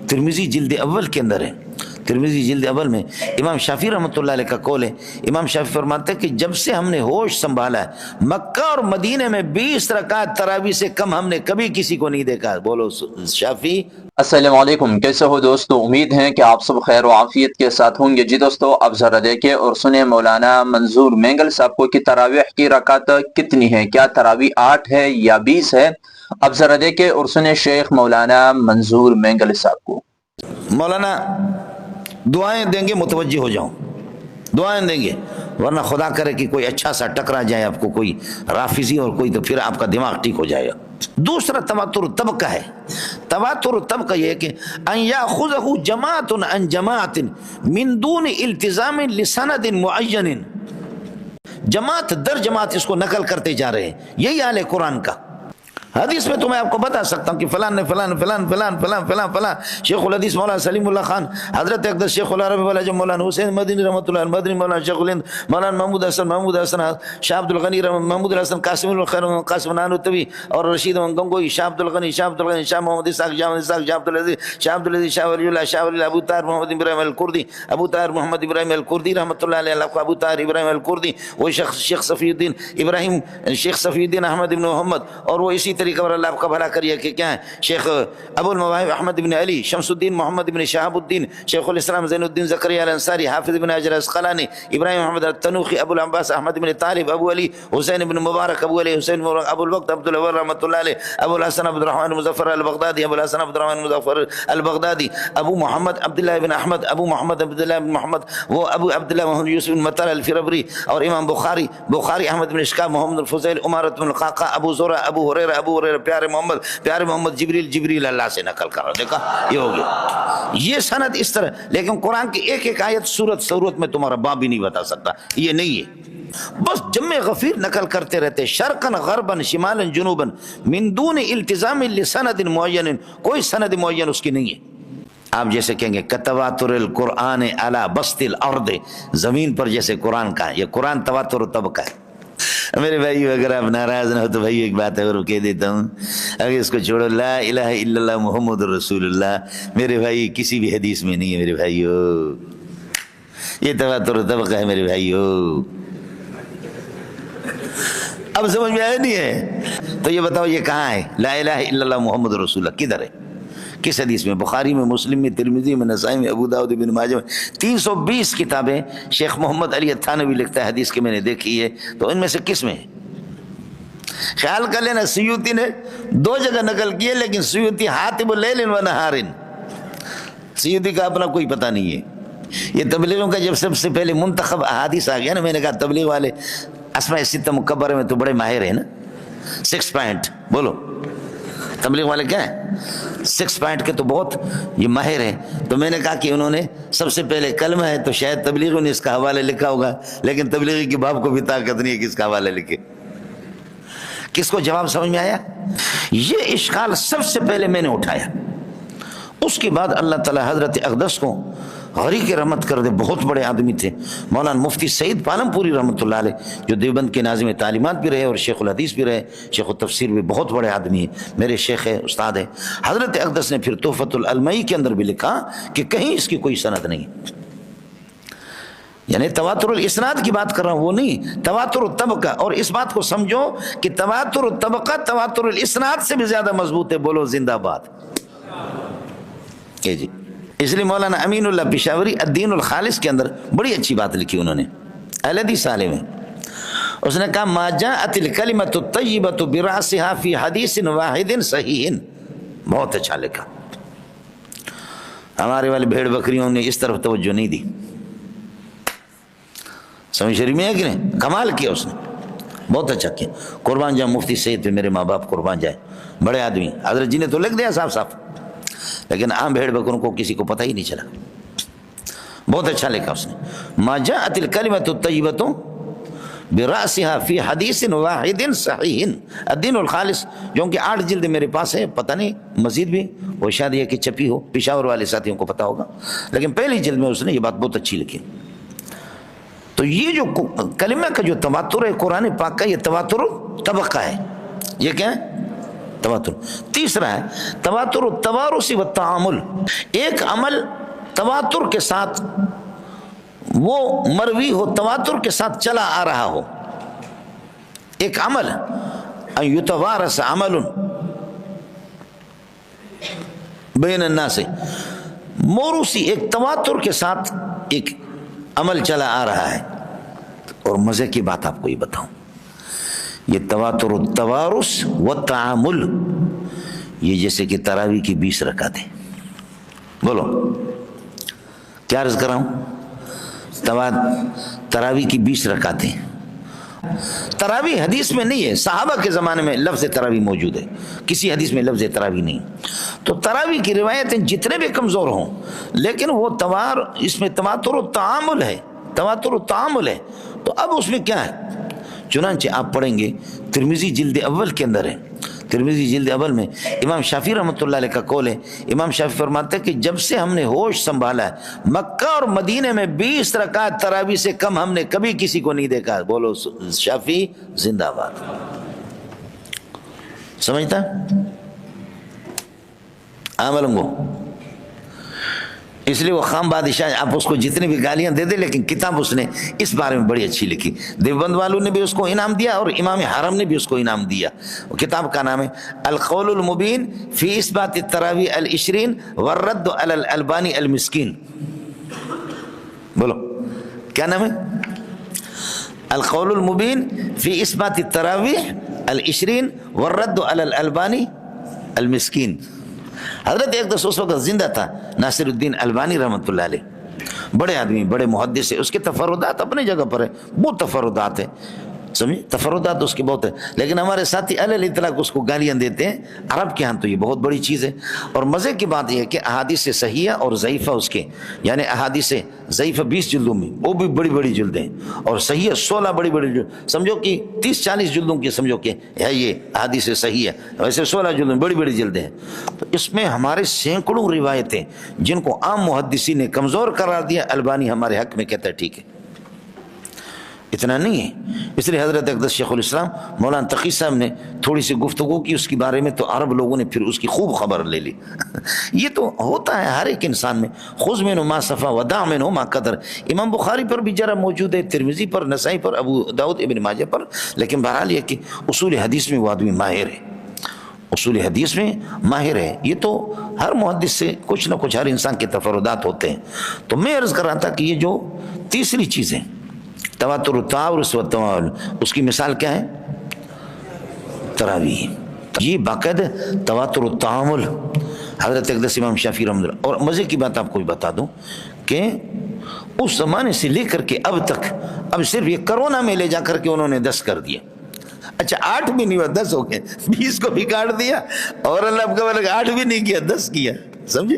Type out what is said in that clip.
ترمذی جلد اول کے اندر ہے، ترمذی جلد اول میں امام شافعی رحمۃ اللہ علیہ کا قول ہے۔ امام شافعی فرماتے ہیں کہ جب سے ہم نے ہوش سنبھالا ہے مکہ اور مدینے میں 20 رکعت تراویح سے کم ہم نے کبھی کسی کو نہیں دیکھا۔ بولو شافعی۔ السلام علیکم، کیسے ہو دوستو؟ امید ہے کہ آپ سب خیر و عافیت کے ساتھ ہوں گے۔ جی دوستو، اب ذرا دیکھیں اور سنیں مولانا منظور مینگل صاحب کو کہ تراویح کی رکعت کتنی ہے، کیا تراویح 8 ہے یا 20 ہے؟ اب ذرا دیکھیں اور سنیں شیخ مولانا منظور مینگل صاحب کو۔ مولانا دعائیں دیں گے، متوجہ ہو جاؤں، دعائیں دیں گے، ورنہ خدا کرے کہ کوئی اچھا سا ٹکرا جائے آپ کو، کوئی رافضی اور کوئی، تو پھر آپ کا دماغ ٹھیک ہو جائے گا۔ دوسرا تواتر طبقہ ہے۔ تواتر طبقہ یہ ہے کہ ان یاخذہ جماعت عن جماعت من دون التزام لسند معین، جماعت در جماعت اس کو نقل کرتے جا رہے ہیں، یہی حال ہے قرآن کا۔ حدیث میں تو میں آپ کو بتا سکتا ہوں کہ فلان نے فلان فلان فلان فلان فلان فلان، شیخ الحدیث مولانا سلیم اللہ خان، حضرت اقدس شیخ العرب والا مولانا حسین مدنی رحمۃ اللہ مدنی، مولانا شیخ الہند مولانا محمود حسن شاہ عبد الغنی محمود الحسن قاسم الخیر قاسم نانوتوی اور رشید گنگوئی، شاہ عبد الغنی شاہ محمد اسحاق شاہ عبد العزیز شاہ ولی اللہ شاہ ولی ابو طاہر محمد ابراہیم الکردی، ابو طاہر محمد ابراہیم الکردی رحمۃ اللہ علیہ، ابو طاہر ابراہیم الکردی، وہ شیخ صفی الدین ابراہیم، شیخ صفی الدین احمد ابن محمد، اور وہ اسی طریقے پر اللہ آپ کا بھلا کریے کہ کیا ہے شیخ ابو المواہب احمد بن علی، شمس الدین محمد بن شہاب الدین، شیخ الاسلام زین الدین زکریا الانصاری، حافظ بن حجر اسقلانی، ابراہیم محمد التنوخی، ابو العباس احمد بن طالب، ابو علی حسین بن مبارک، ابو علی حسین ابو الوقت عبد الور رحمۃ اللہ علیہ، ابو الحسن عبد الرحمن مظفر البغدادی، ابو الحسن عبد الرحمن مظفر البغدادی، ابو محمد عبداللہ بن احمد، ابو محمد عبداللہ بن محمد، وہ ابو عبداللہ محمد یوسف بن مطر الفربری، اور امام بخاری احمد بن اشکاب، محمد الفضیل، امارت بن القعقاع، ابو زرع، ابو ہریرہ پیارے محمد جبریل اللہ سے نقل کر رہا۔ دیکھا یہ ہو گیا، یہ سند اس طرح۔ لیکن قرآن کی ایک ایک آیت صورت میں تمہارا باپ بھی نہیں بتا سکتا، یہ نہیں ہے، بس جمع غفیر نقل کرتے رہتے، شرقاً غرباً شمالاً جنوباً من دون التزام لسند معین، کوئی سند معین اس کی نہیں ہے۔ آپ جیسے کہیں گے کتواتر القرآن علی بسط الارض، زمین پر جیسے قرآن کا ہے، یہ قرآن تواتر و طبقہ ہے۔ میرے بھائی اگر آپ ناراض نہ ہو تو بھائی ایک بات ہے اور کہہ دیتا ہوں، اگر اس کو چھوڑو، لا الہ الا اللہ محمد رسول اللہ میرے بھائی کسی بھی حدیث میں نہیں ہے میرے بھائیو، یہ تواتر طبقہ ہے میرے بھائیو۔ اب سمجھ میں آیا نہیں ہے؟ تو یہ بتاؤ یہ کہاں ہے لا الہ الا اللہ محمد رسول اللہ؟ کدھر ہے؟ کس حدیث میں؟ بخاری میں، مسلم میں، ترمذی میں، نسائی میں، ابو داؤد ابن ماجہ میں، 320 کتابیں شیخ محمد علی التھانوی لکھتا ہے حدیث کے، میں نے دیکھی ہے، تو ان میں سے کس میں ہے؟ خیال کر لینا سیوطی نے 2 جگہ نقل کیے، لیکن سیوطی حاتب لیل و نہار، سیوطی کا اپنا کوئی پتہ نہیں ہے۔ یہ تبلیغوں کا جب سب سے پہلے منتخب احادیث آ گیا نا، میں نے کہا تبلیغ والے اسماء ستہ مکبرہ میں تو بڑے ماہر ہیں نا، 6 پوائنٹ بولو، تبلیغ والے کیا ہیں 6 پوائنٹ کے تو بہت یہ ماہر ہیں۔ تو میں نے کہا کہ انہوں نے سب سے پہلے کلمہ ہے، تو شاید تبلیغوں نے اس کا حوالہ لکھا ہوگا، لیکن تبلیغی کے باپ کو بھی طاقت نہیں ہے کہ اس کا حوالہ لکھے۔ کس کو جواب سمجھ میں آیا؟ یہ اشکال سب سے پہلے میں نے اٹھایا، اس کے بعد اللہ تعالی حضرت اقدس کو غریق رحمت کر دے، بہت بڑے آدمی تھے مولانا مفتی سعید پالم پوری رحمۃ اللہ علیہ، جو دیوبند کے ناظم تعلیمات بھی رہے اور شیخ الحدیث بھی رہے، شیخ التفسیر بھی، بہت بڑے آدمی ہیں، میرے شیخ ہے، استاد ہے۔ حضرت اقدس نے پھر تحفۃ العلمائی کے اندر بھی لکھا کہ کہیں اس کی کوئی سند نہیں، یعنی تواتر الاسناد کی بات کر رہا ہوں وہ نہیں، تواتر الطبقہ، اور اس بات کو سمجھو کہ تواتر الطبقہ تواتر الاسناد سے بھی زیادہ مضبوط ہے، بولو زندہ باد۔ جی اس لیے مولانا امین اللہ پشاوری الدین الخالص کے اندر بڑی اچھی بات لکھی انہوں نے، اہل حدیث عالم ہے، اس نے کہا ما جاءت الکلمۃ الطیبۃ برأسها فی حدیث واحد صحیح، بہت اچھا لکھا۔ ہمارے والے بھیڑ بکریوں نے اس طرف توجہ نہیں دی، سمجھ شریف میں ہے کہ نہیں؟ کمال کیا اس نے، بہت اچھا کیا۔ قربان جائے مفتی سید پہ میرے ماں باپ، قربان جائے، بڑے آدمی، حضرت جی نے تو لکھ دیا صاف صاف، لیکن عام بھیڑ بکروں کو کسی کو پتہ ہی نہیں چلا، بہت اچھا لکھا اس نے، ما جاءت الکلمۃ الطیبۃ برأسها فی حدیث واحد صحیح، الدین الخالص، جو کہ 8 جلد میرے پاس ہے، پتہ نہیں مزید بھی وہ شاید یہ کہ چھپی ہو، پشاور والے ساتھیوں کو پتہ ہوگا، لیکن پہلی جلد میں اس نے یہ بات بہت اچھی لکھی۔ تو یہ جو کلمہ کا جو تواتر ہے قرآن پاک کا، یہ تواتر طبقہ ہے، یہ کیا ہے؟ تواتر. تیسرا ہے تواتر التوارث والتعامل. ایک عمل تواتر کے ساتھ وہ مروی ہو، تواتر کے ساتھ چلا آ رہا ہو. ایک عمل ان یتوارث عمل بین الناس، موروثی ایک تواتر کے ساتھ ایک عمل چلا آ رہا ہے. اور مزے کی بات آپ کو یہ بتاؤں، یہ تواتر التوارث والتعامل، یہ جیسے کہ تراویح کی 20 رکعتیں. بولو کیا عرض کر رہا ہوں؟ تراویح کی 20 رکعتیں. تراویح حدیث میں نہیں ہے، صحابہ کے زمانے میں لفظ تراویح موجود ہے، کسی حدیث میں لفظ تراویح نہیں. تو تراویح کی روایتیں جتنے بھی کمزور ہوں، لیکن وہ اس میں تواتر التعامل ہے، تواتر التعامل ہے. تو اب اس میں کیا ہے؟ چنانچہ آپ پڑھیں گے ترمذی جلد اول کے اندر ہے، ترمذی جلد اول میں امام شافعی رحمۃ اللہ علیہ کا قول ہے. امام شافعی فرماتے ہیں کہ جب سے ہم نے ہوش سنبھالا ہے، مکہ اور مدینے میں 20 رکعت تراویح سے کم ہم نے کبھی کسی کو نہیں دیکھا. بولو شافعی زندہ باد. سمجھتا عمل کو، اس لیے وہ خام بادشاہ، آپ اس کو جتنی بھی گالیاں دے دے، لیکن کتاب اس نے اس بارے میں بڑی اچھی لکھی. دیوبند والوں نے بھی اس کو انعام دیا اور امام حرم نے بھی اس کو انعام دیا. وہ کتاب کا نام ہے القول المبین فی اثبات التراویح العشرین والرد علی الالبانی المسکین. بولو کیا نام ہے؟ القول المبین فی اثبات التراویح العشرین والرد علی الالبانی المسکین. حضرت اقدس اس وقت زندہ تھا ناصر الدین البانی رحمۃ اللہ علیہ، بڑے آدمی، بڑے محدث سے. اس کے تفردات اپنے جگہ پر ہیں، بہت تفردات ہیں، سمجھے، تفردات اس کے بہت ہیں. لیکن ہمارے ساتھی علی الاطلاق اس کو گالیاں دیتے ہیں. عرب کے ہاں تو یہ بہت بڑی چیز ہے. اور مزے کی بات یہ ہے کہ احادیث صحیحہ اور ضعیفہ اس کے، یعنی احادیث ضعیفہ 20 جلدوں میں، وہ بھی بڑی بڑی جلدیں، اور صحیحہ 16 بڑی بڑی جلد، سمجھو کہ 30-40 جلدوں کی سمجھو کہ ہے یہ احادیث صحیح ہے. ویسے 16 جلدوں بڑی بڑی جلدیں ہیں. تو اس میں ہمارے سینکڑوں روایتیں جن کو عام محدثین نے کمزور قرار دیا، البانی ہمارے حق میں کہتا ہے ٹھیک ہے. اتنا نہیں ہے. اس لیے حضرت اقدس شیخ الاسلام مولانا تقی صاحب نے تھوڑی سی گفتگو کی اس کے بارے میں، تو عرب لوگوں نے پھر اس کی خوب خبر لے لی. یہ تو ہوتا ہے ہر ایک انسان میں، خذ منہ ما صفا ودع منہ ما قدر. امام بخاری پر بھی جرح موجود ہے، ترمذی پر، نسائی پر، ابو داؤد ابن ماجہ پر. لیکن بہرحال یہ کہ اصول حدیث میں وہ آدمی ماہر ہے، اصول حدیث میں ماہر ہے. یہ تو ہر محدث سے کچھ نہ کچھ ہر انسان کے تفردات ہوتے ہیں. تو میں عرض کر رہا تھا کہ یہ جو تیسری چیزیں تواتر التوارث والتعامل، اس کی مثال کیا ہے؟ تراویح. یہ باقاعدہ تواتر التعامل حضرت اقدس امام شافعی رحمۃ اللہ. اور مزے کی بات آپ کو بھی بتا دوں کہ اس زمانے سے لے کر کے اب تک، اب صرف یہ کرونا میں لے جا کر کے انہوں نے 10 کر دیا. اچھا 8 بھی نہیں ہوا، 10 ہو گئے. 20 کو بھی کاٹ دیا، اور اللہ کا 8 بھی نہیں کیا، 10 کیا. سمجھے؟